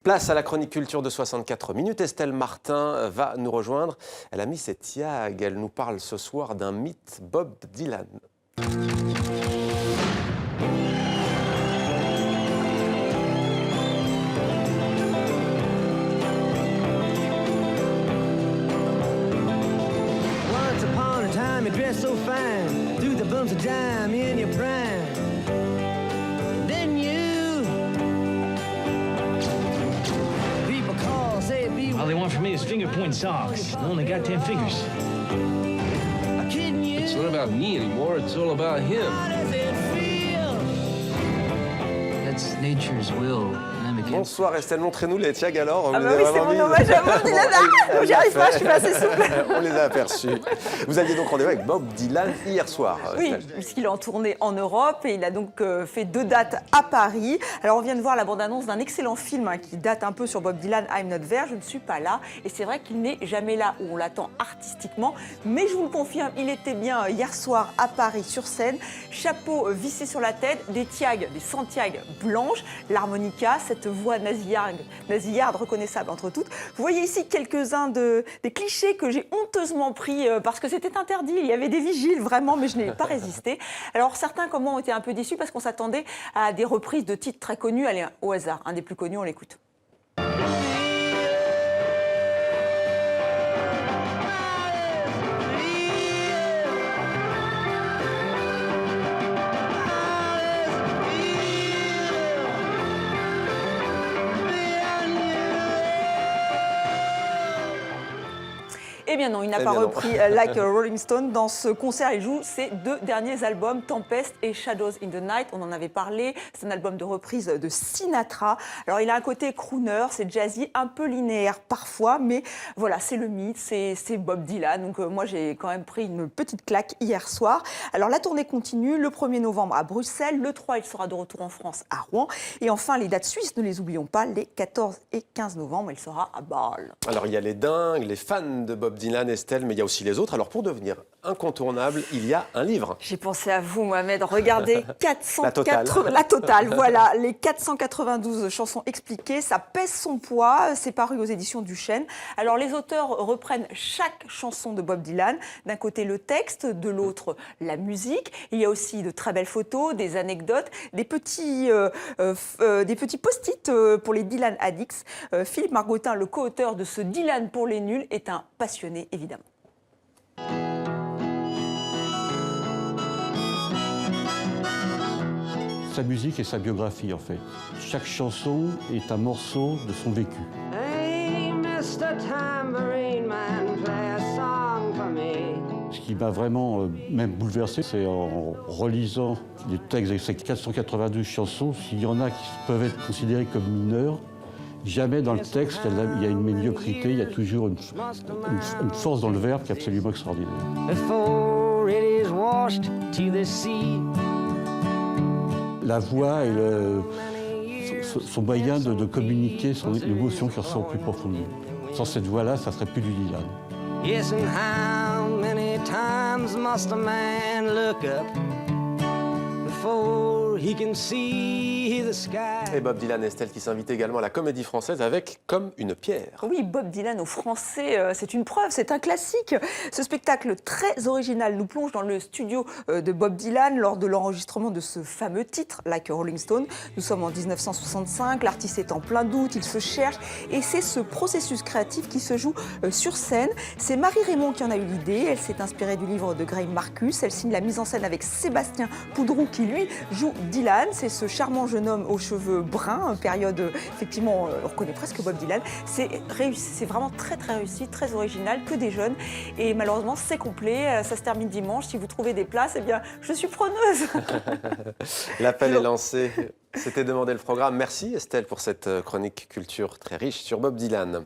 Place à la chronique culture de 64 minutes. Estelle Martin va nous rejoindre. Elle a mis ses tiags. Elle nous parle ce soir d'un mythe, Bob Dylan. Once upon a time you dressed so fine, threw the bumps of dime in your prime. Then you people call, say be All they want from me is finger-point socks. I only got 10 fingers. kidding you. It's not about me anymore, it's all about him. How does it feel? That's nature's will. I'm against. Bonsoir Estelle, montrez-nous les tiags alors. Ah Vous bah les oui, avez c'est vraiment mon mis. hommage à Bob Dylan. Ah, j'y arrive pas, je suis pas assez souple. On les a aperçus. Vous aviez donc rendez-vous avec Bob Dylan hier soir. Oui, Estelle. puisqu'il est en tournée en Europe et il a donc fait 2 dates à Paris. Alors on vient de voir la bande-annonce d'un excellent film qui date un peu sur Bob Dylan, I'm Not There, je ne suis pas là. Et c'est vrai qu'il n'est jamais là où on l'attend artistiquement. Mais je vous le confirme, il était bien hier soir à Paris sur scène. Chapeau vissé sur la tête, des tiags, des Santiago blanches, l'harmonica, cette voix nasillarde reconnaissable entre toutes. Vous voyez ici quelques-uns des clichés que j'ai honteusement pris parce que c'était interdit. Il y avait des vigiles vraiment, mais je n'ai pas résisté. Alors certains comme moi ont été un peu déçus parce qu'on s'attendait à des reprises de titres très connus. Allez, au hasard, un des plus connus, on l'écoute. Eh bien non, il n'a Eh pas bien non. repris Like a Rolling Stone. Dans ce concert, il joue ses 2 derniers albums, Tempest et Shadows in the Night. On en avait parlé, c'est un album de reprise de Sinatra. Alors il a un côté crooner, c'est jazzy, un peu linéaire parfois, mais voilà, c'est le mythe, c'est Bob Dylan. Donc moi j'ai quand même pris une petite claque hier soir. Alors la tournée continue, le 1er novembre à Bruxelles, le 3 il sera de retour en France à Rouen. Et enfin les dates suisses, ne les oublions pas, les 14 et 15 novembre, il sera à Bâle. Alors il y a les dingues, les fans de Bob Dylan, Estelle, mais il y a aussi les autres. Alors pour devenir incontournable, il y a un livre. J'ai pensé à vous, Mohamed. Regardez, La totale. La totale, voilà. Les 492 chansons expliquées, ça pèse son poids. C'est paru aux éditions du Chêne. Alors, les auteurs reprennent chaque chanson de Bob Dylan. D'un côté, le texte, de l'autre, la musique. Il y a aussi de très belles photos, des anecdotes, des petits post-it pour les Dylan addicts. Philippe Margottin, le co-auteur de ce Dylan pour les nuls, est un passionné, évidemment. Sa musique et sa biographie, en fait. Chaque chanson est un morceau de son vécu. Hey, Mr. Tambourine Man, play a song for me. Ce qui m'a vraiment même bouleversé, c'est en relisant les textes de ces 492 chansons, s'il y en a qui peuvent être considérées comme mineures, jamais dans le texte il y a une médiocrité, il y a toujours une force dans le verbe qui est absolument extraordinaire. Before it is washed to the sea. La voix et son moyen de communiquer son émotion qui ressort plus profondément. Sans cette voix-là, ça ne serait plus du Dylan. Yes, and how many times must a man look up before he can see the sky? Et Bob Dylan, Estelle, qui s'invite également à la Comédie Française avec Comme une pierre. Oui, Bob Dylan au français, c'est une preuve, c'est un classique. Ce spectacle très original nous plonge dans le studio de Bob Dylan lors de l'enregistrement de ce fameux titre, Like a Rolling Stone. Nous sommes en 1965, l'artiste est en plein doute, il se cherche et c'est ce processus créatif qui se joue sur scène. C'est Marie Raymond qui en a eu l'idée, elle s'est inspirée du livre de Graham Marcus, elle signe la mise en scène avec Sébastien Poudrou qui lui joue Dylan. C'est ce charmant jeune homme aux cheveux bruns, période effectivement on reconnaît presque Bob Dylan. C'est réussi, c'est vraiment très très réussi, très original, que des jeunes. Et malheureusement c'est complet, ça se termine dimanche. Si vous trouvez des places, eh bien je suis preneuse. L'appel est lancé. C'était demander le programme. Merci Estelle pour cette chronique culture très riche sur Bob Dylan.